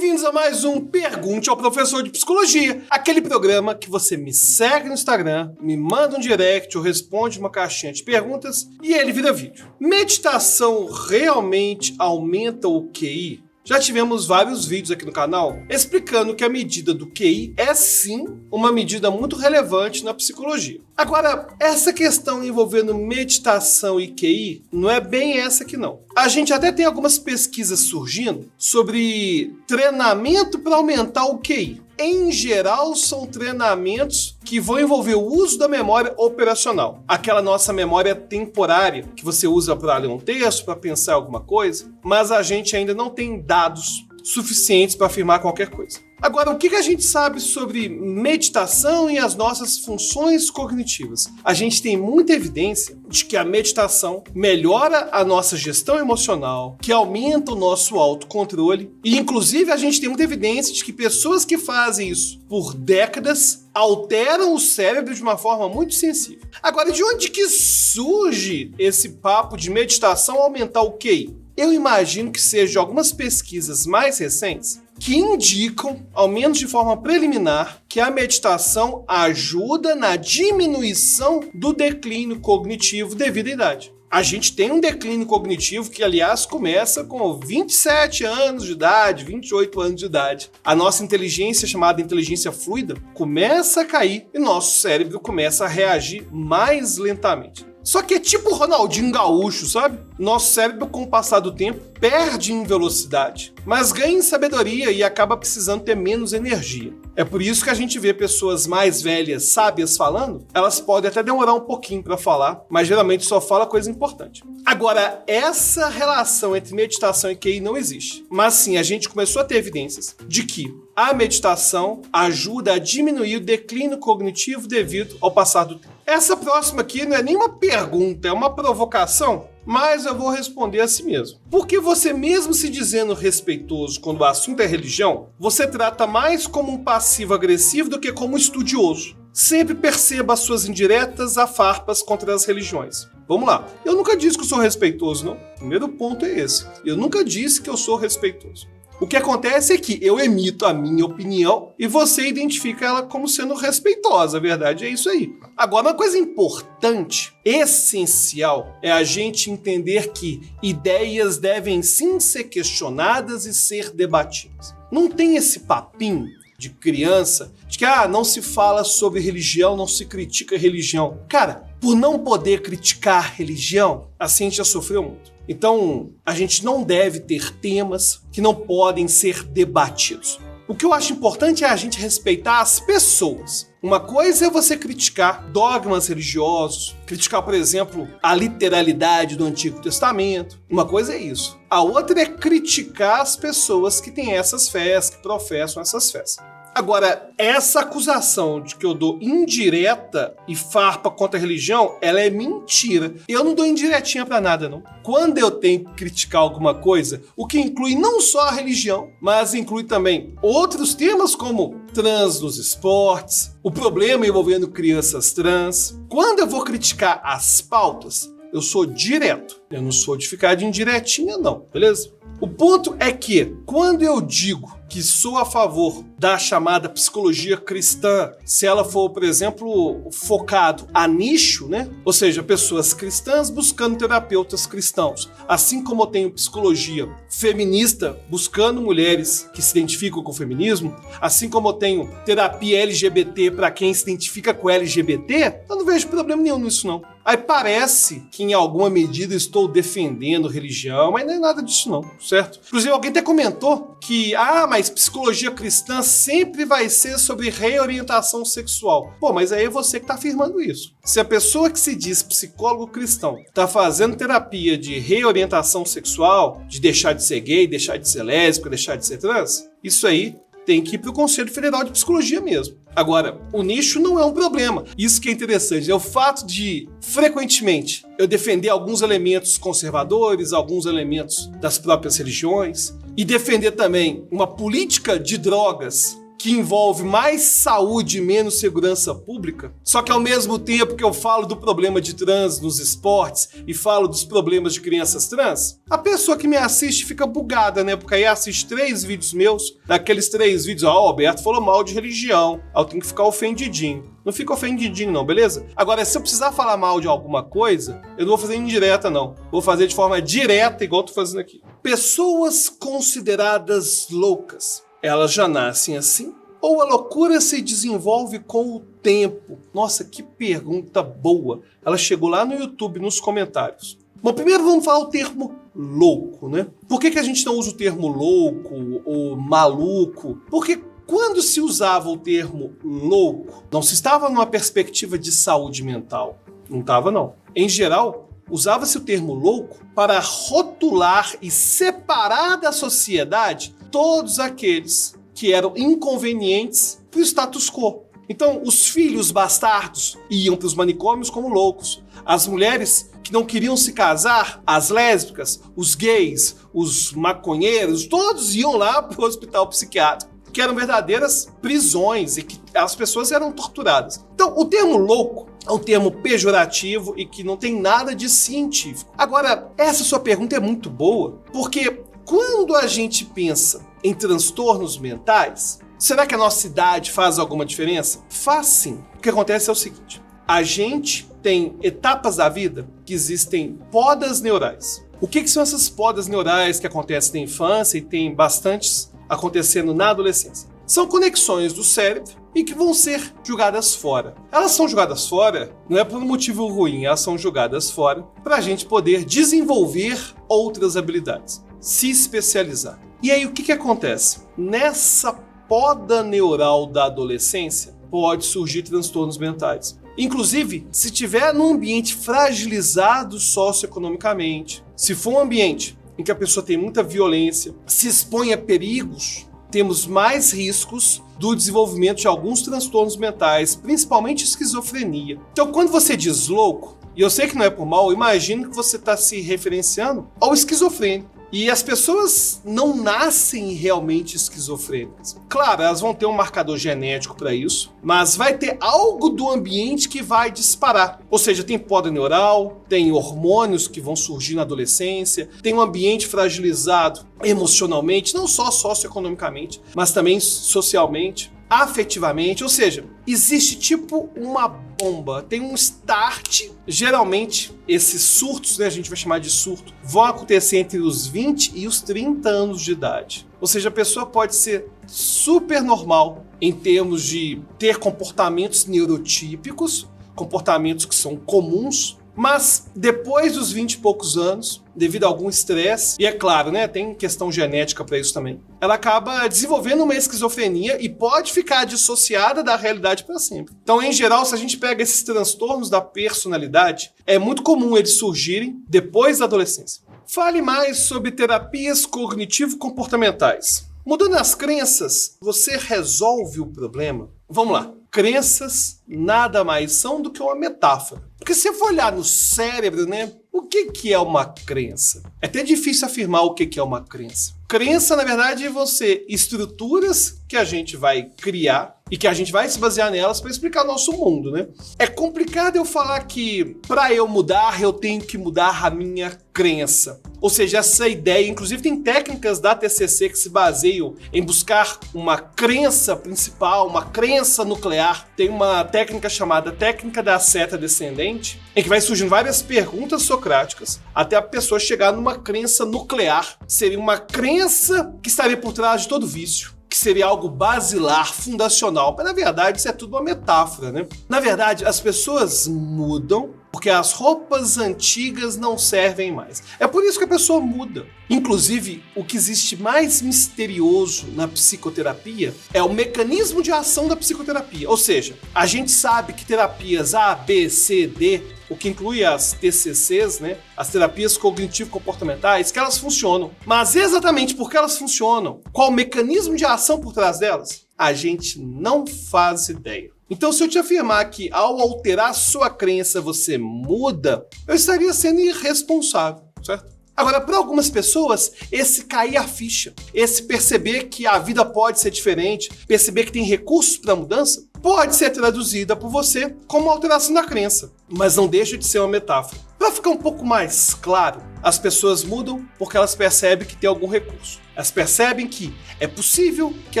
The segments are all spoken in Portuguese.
Bem-vindos a mais um Pergunte ao Professor de Psicologia, aquele programa que você me segue no Instagram, me manda um direct ou responde uma caixinha de perguntas e ele vira vídeo. Meditação realmente aumenta o QI? Já tivemos vários vídeos aqui no canal explicando que a medida do QI é sim uma medida muito relevante na psicologia. Agora, essa questão envolvendo meditação e QI não é bem essa aqui não. A gente até tem algumas pesquisas surgindo sobre treinamento para aumentar o QI. Em geral, são treinamentos que vão envolver o uso da memória operacional. Aquela nossa memória temporária que você usa para ler um texto, para pensar alguma coisa, mas a gente ainda não tem dados suficientes para afirmar qualquer coisa. Agora, o que a gente sabe sobre meditação e as nossas funções cognitivas? A gente tem muita evidência de que a meditação melhora a nossa gestão emocional, que aumenta o nosso autocontrole e, inclusive, a gente tem muita evidência de que pessoas que fazem isso por décadas alteram o cérebro de uma forma muito sensível. Agora, de onde que surge esse papo de meditação aumentar o QI? Eu imagino que sejam algumas pesquisas mais recentes que indicam, ao menos de forma preliminar, que a meditação ajuda na diminuição do declínio cognitivo devido à idade. A gente tem um declínio cognitivo que, aliás, começa com 27 anos de idade, 28 anos de idade. A nossa inteligência, chamada inteligência fluida, começa a cair e nosso cérebro começa a reagir mais lentamente. Só que é tipo o Ronaldinho Gaúcho, sabe? Nosso cérebro, com o passar do tempo, perde em velocidade, mas ganha em sabedoria e acaba precisando ter menos energia. É por isso que a gente vê pessoas mais velhas, sábias falando, elas podem até demorar um pouquinho para falar, mas geralmente só fala coisa importante. Agora, essa relação entre meditação e QI não existe. Mas sim, a gente começou a ter evidências de que a meditação ajuda a diminuir o declínio cognitivo devido ao passar do tempo. Essa próxima aqui não é nem uma pergunta, é uma provocação, mas eu vou responder a si mesmo. Porque você, mesmo se dizendo respeitoso quando o assunto é religião, você trata mais como um passivo-agressivo do que como um estudioso. Sempre perceba as suas indiretas a farpas contra as religiões. Vamos lá. Eu nunca disse que eu sou respeitoso, não. O primeiro ponto é esse. Eu nunca disse que eu sou respeitoso. O que acontece é que eu emito a minha opinião e você identifica ela como sendo respeitosa. A verdade é isso aí. Agora, uma coisa importante, essencial, é a gente entender que ideias devem sim ser questionadas e ser debatidas. Não tem esse papinho de criança de que não se fala sobre religião, não se critica religião. Cara, por não poder criticar religião, a gente já sofreu muito. Então, a gente não deve ter temas que não podem ser debatidos. O que eu acho importante é a gente respeitar as pessoas. Uma coisa é você criticar dogmas religiosos, criticar, por exemplo, a literalidade do Antigo Testamento. Uma coisa é isso. A outra é criticar as pessoas que têm essas fés, que professam essas fés. Agora, essa acusação de que eu dou indireta e farpa contra a religião, ela é mentira. Eu não dou indiretinha pra nada, não. Quando eu tenho que criticar alguma coisa, o que inclui não só a religião, mas inclui também outros temas como trans nos esportes, o problema envolvendo crianças trans. Quando eu vou criticar as pautas, eu sou direto. Eu não sou de ficar de indiretinha, não, beleza? O ponto é que, quando eu digo que sou a favor da chamada psicologia cristã, se ela for, por exemplo, focado a nicho, né? Ou seja, pessoas cristãs buscando terapeutas cristãos. Assim como eu tenho psicologia feminista buscando mulheres que se identificam com o feminismo, assim como eu tenho terapia LGBT para quem se identifica com LGBT, eu não vejo problema nenhum nisso, não. Aí parece que em alguma medida estou defendendo religião, mas não é nada disso não, certo? Inclusive alguém até comentou que, mas psicologia cristã sempre vai ser sobre reorientação sexual. Pô, mas aí é você que está afirmando isso. Se a pessoa que se diz psicólogo cristão está fazendo terapia de reorientação sexual, de deixar de ser gay, deixar de ser lésbico, deixar de ser trans, isso aí tem que ir para o Conselho Federal de Psicologia mesmo. Agora, o nicho não é um problema. Isso que é interessante, é o fato de, frequentemente, eu defender alguns elementos conservadores, alguns elementos das próprias religiões, e defender também uma política de drogas que envolve mais saúde e menos segurança pública? Só que ao mesmo tempo que eu falo do problema de trans nos esportes e falo dos problemas de crianças trans, a pessoa que me assiste fica bugada, né? Porque aí assiste 3 vídeos meus, naqueles 3 vídeos, o Alberto falou mal de religião, aí eu tenho que ficar ofendidinho. Não fica ofendidinho não, beleza? Agora, se eu precisar falar mal de alguma coisa, eu não vou fazer indireta não. Vou fazer de forma direta, igual eu tô fazendo aqui. Pessoas consideradas loucas, elas já nascem assim? Ou a loucura se desenvolve com o tempo? Nossa, que pergunta boa. Ela chegou lá no YouTube, nos comentários. Bom, primeiro vamos falar o termo louco, né? Por que a gente não usa o termo louco ou maluco? Porque quando se usava o termo louco, não se estava numa perspectiva de saúde mental. Não estava, não. Em geral, usava-se o termo louco para rotular e separar da sociedade todos aqueles que eram inconvenientes para o status quo. Então, os filhos bastardos iam para os manicômios como loucos. As mulheres que não queriam se casar, as lésbicas, os gays, os maconheiros, todos iam lá para o hospital psiquiátrico, que eram verdadeiras prisões e que as pessoas eram torturadas. Então, o termo louco é um termo pejorativo e que não tem nada de científico. Agora, essa sua pergunta é muito boa, porque quando a gente pensa em transtornos mentais, será que a nossa idade faz alguma diferença? Faz sim. O que acontece é o seguinte: a gente tem etapas da vida que existem podas neurais. O que são essas podas neurais que acontecem na infância e tem bastantes acontecendo na adolescência? São conexões do cérebro e que vão ser jogadas fora. Elas são jogadas fora não é por um motivo ruim, elas são jogadas fora para a gente poder desenvolver outras habilidades, se especializar. E aí o que acontece? Nessa poda neural da adolescência pode surgir transtornos mentais. Inclusive, se tiver num ambiente fragilizado socioeconomicamente, se for um ambiente em que a pessoa tem muita violência, se expõe a perigos, temos mais riscos do desenvolvimento de alguns transtornos mentais, principalmente esquizofrenia. Então, quando você diz louco, e eu sei que não é por mal, eu imagino que você está se referenciando ao esquizofrênico. E as pessoas não nascem realmente esquizofrênicas. Claro, elas vão ter um marcador genético para isso, mas vai ter algo do ambiente que vai disparar. Ou seja, tem poda neural, tem hormônios que vão surgir na adolescência, tem um ambiente fragilizado emocionalmente, não só socioeconomicamente, mas também socialmente, afetivamente, ou seja, existe tipo uma bomba, tem um start. Geralmente, esses surtos, né, a gente vai chamar de surto, vão acontecer entre os 20 e os 30 anos de idade. Ou seja, a pessoa pode ser super normal em termos de ter comportamentos neurotípicos, comportamentos que são comuns, mas depois dos 20 e poucos anos, devido a algum estresse, e é claro, né, tem questão genética para isso também, ela acaba desenvolvendo uma esquizofrenia e pode ficar dissociada da realidade para sempre. Então, em geral, se a gente pega esses transtornos da personalidade, é muito comum eles surgirem depois da adolescência. Fale mais sobre terapias cognitivo-comportamentais. Mudando as crenças, você resolve o problema? Vamos lá. Crenças nada mais são do que uma metáfora. Porque se você for olhar no cérebro, né? O que é uma crença? É até difícil afirmar o que é uma crença. Crença, na verdade, vão ser estruturas que a gente vai criar e que a gente vai se basear nelas para explicar o nosso mundo, né? É complicado eu falar que para eu mudar, eu tenho que mudar a minha crença. Ou seja, essa ideia, inclusive tem técnicas da TCC que se baseiam em buscar uma crença principal, uma crença nuclear. Tem uma técnica chamada técnica da seta descendente, em que vai surgindo várias perguntas socráticas até a pessoa chegar numa crença nuclear. Seria uma crença que estaria por trás de todo vício, que seria algo basilar, fundacional. Mas, na verdade, isso é tudo uma metáfora, né? Na verdade, as pessoas mudam porque as roupas antigas não servem mais. É por isso que a pessoa muda. Inclusive, o que existe mais misterioso na psicoterapia é o mecanismo de ação da psicoterapia. Ou seja, a gente sabe que terapias A, B, C, D, o que inclui as TCCs, né, as terapias cognitivo-comportamentais, que elas funcionam. Mas exatamente porque elas funcionam, qual o mecanismo de ação por trás delas, a gente não faz ideia. Então, se eu te afirmar que ao alterar sua crença você muda, eu estaria sendo irresponsável, certo? Agora, para algumas pessoas, esse cair a ficha, esse perceber que a vida pode ser diferente, perceber que tem recursos para mudança, pode ser traduzida por você como alteração da crença, mas não deixa de ser uma metáfora. Para ficar um pouco mais claro, as pessoas mudam porque elas percebem que tem algum recurso. Elas percebem que é possível que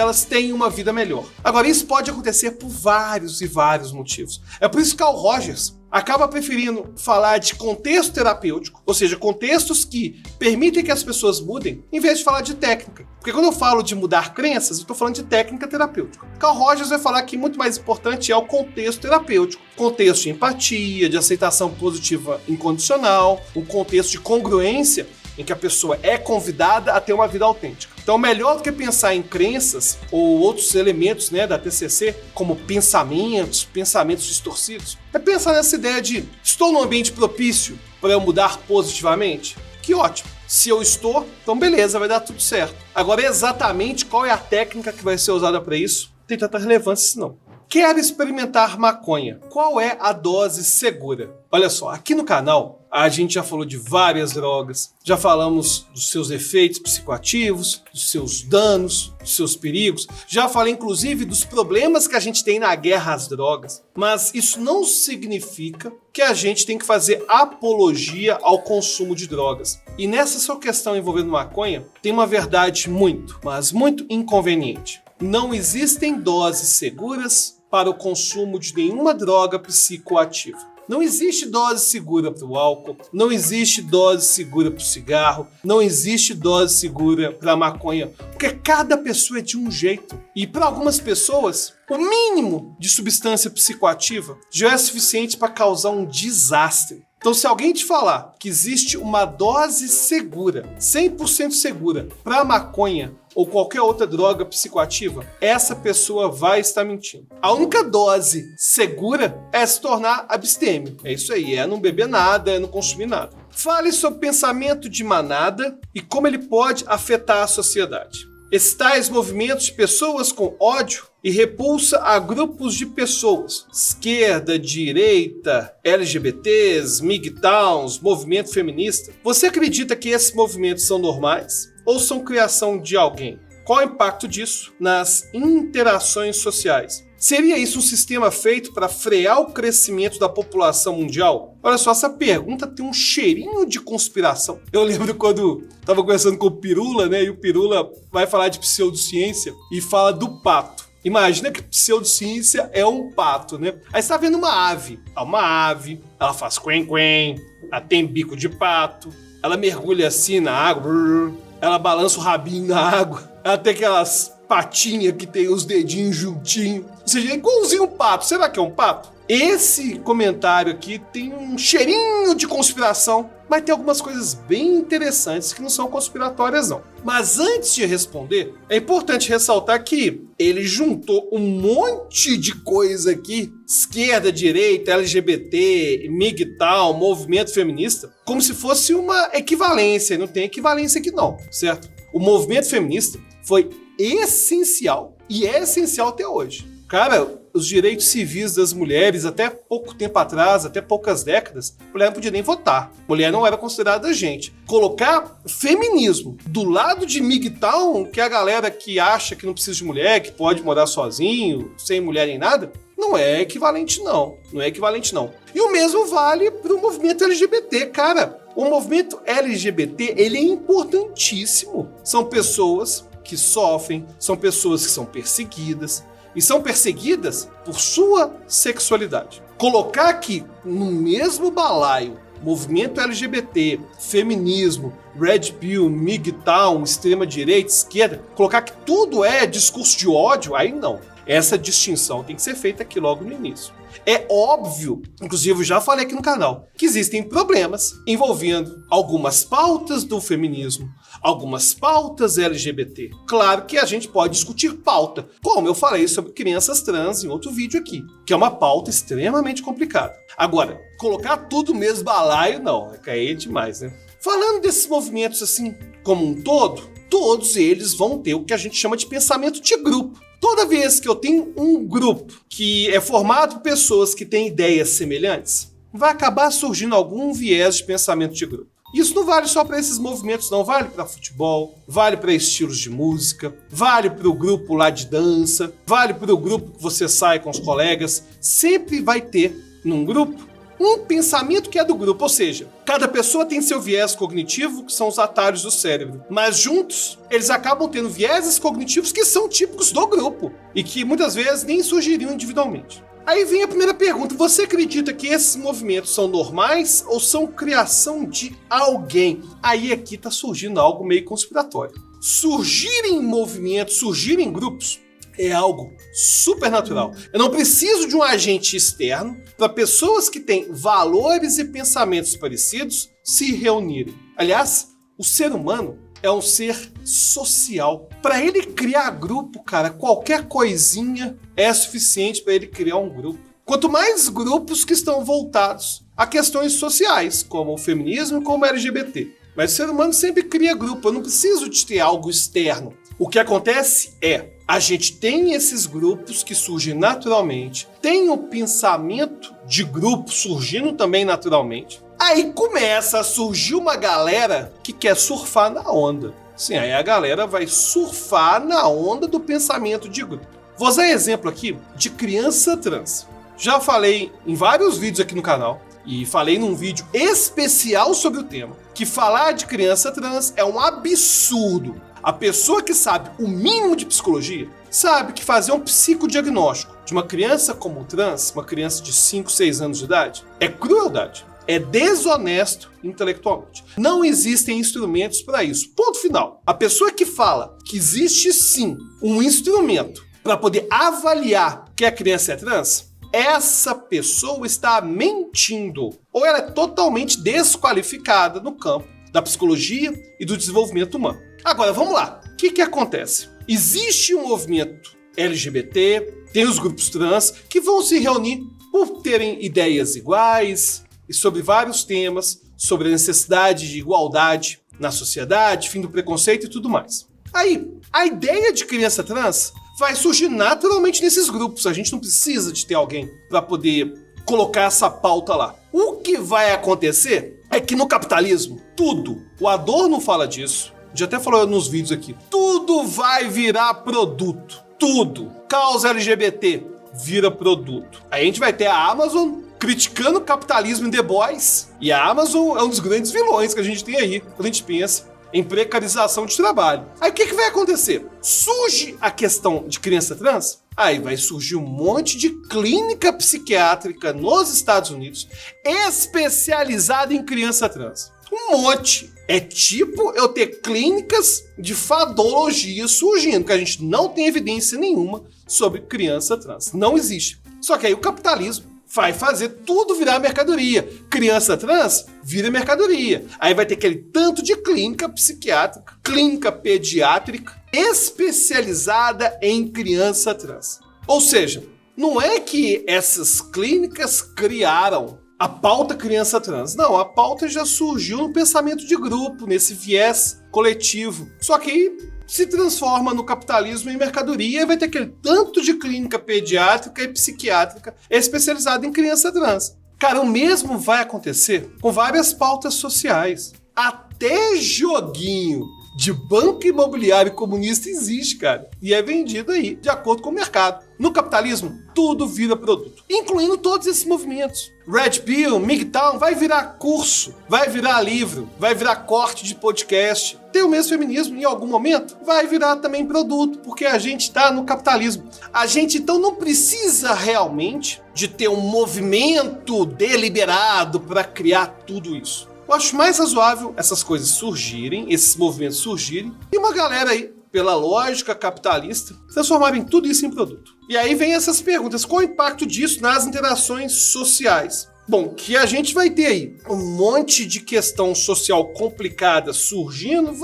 elas tenham uma vida melhor. Agora, isso pode acontecer por vários e vários motivos. É por isso que Carl Rogers acaba preferindo falar de contexto terapêutico, ou seja, contextos que permitem que as pessoas mudem, em vez de falar de técnica. Porque quando eu falo de mudar crenças, eu estou falando de técnica terapêutica. Carl Rogers vai falar que muito mais importante é o contexto terapêutico. Contexto de empatia, de aceitação positiva incondicional, um contexto de congruência, em que a pessoa é convidada a ter uma vida autêntica. Então, melhor do que pensar em crenças ou outros elementos, da TCC, como pensamentos distorcidos, é pensar nessa ideia de: estou num ambiente propício para eu mudar positivamente? Que ótimo! Se eu estou, então beleza, vai dar tudo certo. Agora, exatamente qual é a técnica que vai ser usada para isso? Não tem tanta relevância assim, não. Quero experimentar maconha. Qual é a dose segura? Olha só, aqui no canal a gente já falou de várias drogas, já falamos dos seus efeitos psicoativos, dos seus danos, dos seus perigos, já falei inclusive dos problemas que a gente tem na guerra às drogas, mas isso não significa que a gente tem que fazer apologia ao consumo de drogas. E nessa sua questão envolvendo maconha, tem uma verdade muito, mas muito inconveniente. Não existem doses seguras para o consumo de nenhuma droga psicoativa. Não existe dose segura para o álcool, não existe dose segura para o cigarro, não existe dose segura para a maconha, porque cada pessoa é de um jeito. E para algumas pessoas, o mínimo de substância psicoativa já é suficiente para causar um desastre. Então, se alguém te falar que existe uma dose segura, 100% segura, para maconha ou qualquer outra droga psicoativa, essa pessoa vai estar mentindo. A única dose segura é se tornar abstêmio. É isso aí, é não beber nada, é não consumir nada. Fale sobre pensamento de manada e como ele pode afetar a sociedade. Esses tais movimentos de pessoas com ódio e repulsa a grupos de pessoas, esquerda, direita, LGBTs, MGTOWs, movimento feminista. Você acredita que esses movimentos são normais ou são criação de alguém? Qual o impacto disso nas interações sociais? Seria isso um sistema feito para frear o crescimento da população mundial? Olha só, essa pergunta tem um cheirinho de conspiração. Eu lembro quando estava conversando com o Pirula, e o Pirula vai falar de pseudociência e fala do pato. Imagina que pseudociência é um pato, Aí você está vendo uma ave. Uma ave, ela faz quen-quen, ela tem bico de pato, ela mergulha assim na água, ela balança o rabinho na água, ela tem aquelas patinhas que tem os dedinhos juntinhos. Ou seja, é igualzinho um pato. Será que é um pato? Esse comentário aqui tem um cheirinho de conspiração, mas tem algumas coisas bem interessantes que não são conspiratórias, não. Mas antes de responder, é importante ressaltar que ele juntou um monte de coisa aqui, esquerda, direita, LGBT, MGTOW, movimento feminista, como se fosse uma equivalência. Não tem equivalência aqui não, certo? O movimento feminista foi essencial e é essencial até hoje. Cara, os direitos civis das mulheres, até pouco tempo atrás, até poucas décadas, a mulher não podia nem votar. Mulher não era considerada gente. Colocar feminismo do lado de MGTOW, que é a galera que acha que não precisa de mulher, que pode morar sozinho, sem mulher nem nada, não é equivalente não. Não é equivalente não. E o mesmo vale para o movimento LGBT, cara. O movimento LGBT, ele é importantíssimo. São pessoas que sofrem, são pessoas que são perseguidas, e são perseguidas por sua sexualidade. Colocar aqui no mesmo balaio movimento LGBT, feminismo, Red Pill, MGTOW, extrema-direita, esquerda, colocar que tudo é discurso de ódio, aí não. Essa distinção tem que ser feita aqui logo no início. É óbvio, inclusive eu já falei aqui no canal, que existem problemas envolvendo algumas pautas do feminismo, algumas pautas LGBT. Claro que a gente pode discutir pauta, como eu falei sobre crianças trans em outro vídeo aqui, que é uma pauta extremamente complicada. Agora, colocar tudo no mesmo balaio, não, é cair demais, Falando desses movimentos assim, como um todo, todos eles vão ter o que a gente chama de pensamento de grupo. Toda vez que eu tenho um grupo que é formado por pessoas que têm ideias semelhantes, vai acabar surgindo algum viés de pensamento de grupo. Isso não vale só para esses movimentos, não. Vale para futebol, vale para estilos de música, vale para o grupo lá de dança, vale para o grupo que você sai com os colegas. Sempre vai ter, num grupo, um pensamento que é do grupo. Ou seja, cada pessoa tem seu viés cognitivo, que são os atalhos do cérebro. Mas juntos, eles acabam tendo vieses cognitivos que são típicos do grupo e que muitas vezes nem surgiriam individualmente. Aí vem a primeira pergunta. Você acredita que esses movimentos são normais ou são criação de alguém? Aí aqui está surgindo algo meio conspiratório. Surgirem movimentos, surgirem grupos, é algo super natural. Eu não preciso de um agente externo para pessoas que têm valores e pensamentos parecidos se reunirem. Aliás, o ser humano é um ser social. Para ele criar grupo, cara, qualquer coisinha é suficiente para ele criar um grupo. Quanto mais grupos que estão voltados a questões sociais, como o feminismo e como o LGBT. Mas o ser humano sempre cria grupo. Eu não preciso de ter algo externo. O que acontece é, a gente tem esses grupos que surgem naturalmente, tem o pensamento de grupo surgindo também naturalmente. Aí começa a surgir uma galera que quer surfar na onda. Sim, aí a galera vai surfar na onda do pensamento de grupo. Vou usar exemplo aqui de criança trans. Já falei em vários vídeos aqui no canal e falei num vídeo especial sobre o tema, que falar de criança trans é um absurdo. A pessoa que sabe o mínimo de psicologia sabe que fazer um psicodiagnóstico de uma criança como trans, uma criança de 5, 6 anos de idade, é crueldade. É desonesto intelectualmente. Não existem instrumentos para isso. Ponto final. A pessoa que fala que existe sim um instrumento para poder avaliar que a criança é trans, essa pessoa está mentindo. Ou ela é totalmente desqualificada no campo da psicologia e do desenvolvimento humano. Agora, vamos lá. O que acontece? Existe um movimento LGBT, tem os grupos trans que vão se reunir por terem ideias iguais, e sobre vários temas, sobre a necessidade de igualdade na sociedade, fim do preconceito e tudo mais. Aí, a ideia de criança trans vai surgir naturalmente nesses grupos. A gente não precisa de ter alguém para poder colocar essa pauta lá. O que vai acontecer é que no capitalismo, tudo, o Adorno fala disso, já até falou nos vídeos aqui, tudo vai virar produto. Tudo. Causa LGBT vira produto. Aí a gente vai ter a Amazon criticando o capitalismo em The Boys. E a Amazon é um dos grandes vilões que a gente tem aí, quando a gente pensa em precarização de trabalho. Aí o que vai acontecer? Surge a questão de criança trans, aí vai surgir um monte de clínica psiquiátrica nos Estados Unidos especializada em criança trans. Um monte. É tipo eu ter clínicas de fadologia surgindo, que a gente não tem evidência nenhuma sobre criança trans. Não existe. Só que aí o capitalismo vai fazer tudo virar mercadoria. Criança trans vira mercadoria. Aí vai ter aquele tanto de clínica psiquiátrica, clínica pediátrica, especializada em criança trans. Ou seja, não é que essas clínicas criaram a pauta criança trans. Não, a pauta já surgiu no pensamento de grupo, nesse viés coletivo. Só que aí se transforma no capitalismo em mercadoria e vai ter aquele tanto de clínica pediátrica e psiquiátrica especializada em criança trans. Cara, o mesmo vai acontecer com várias pautas sociais. Até joguinho de banco imobiliário comunista existe, cara. E é vendido aí, de acordo com o mercado. No capitalismo, tudo vira produto, incluindo todos esses movimentos. Red Pill, MGTOW, vai virar curso, vai virar livro, vai virar corte de podcast. Tem o mesmo feminismo, em algum momento, vai virar também produto, porque a gente está no capitalismo. A gente, então, não precisa realmente de ter um movimento deliberado para criar tudo isso. Eu acho mais razoável essas coisas surgirem, esses movimentos surgirem, e uma galera aí, pela lógica capitalista, transformarem tudo isso em produto. E aí vem essas perguntas, qual o impacto disso nas interações sociais? Bom, que a gente vai ter aí um monte de questão social complicada surgindo,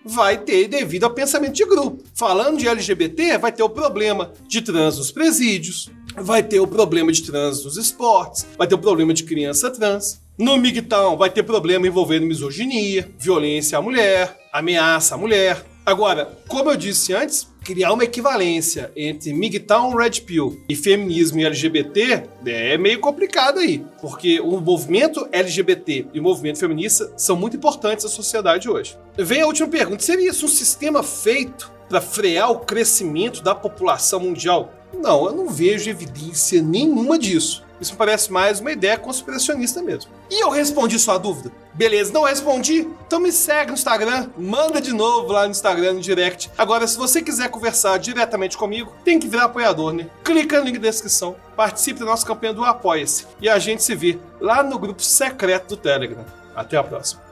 vai ter devido ao pensamento de grupo. Falando de LGBT, vai ter o problema de trans nos presídios, vai ter o problema de trans nos esportes, vai ter o problema de criança trans. No MGTOW vai ter problema envolvendo misoginia, violência à mulher, ameaça à mulher. Agora, como eu disse antes, criar uma equivalência entre MGTOW, Red Pill e feminismo e LGBT é meio complicado aí, porque o movimento LGBT e o movimento feminista são muito importantes na sociedade hoje. Vem a última pergunta: seria isso um sistema feito para frear o crescimento da população mundial? Não, eu não vejo evidência nenhuma disso. Isso me parece mais uma ideia conspiracionista mesmo. E eu respondi sua dúvida? Beleza, não respondi? Então me segue no Instagram, manda de novo lá no Instagram, no direct. Agora, se você quiser conversar diretamente comigo, tem que virar apoiador, né? Clica no link da descrição, participe da nossa campanha do Apoia-se e a gente se vê lá no grupo secreto do Telegram. Até a próxima.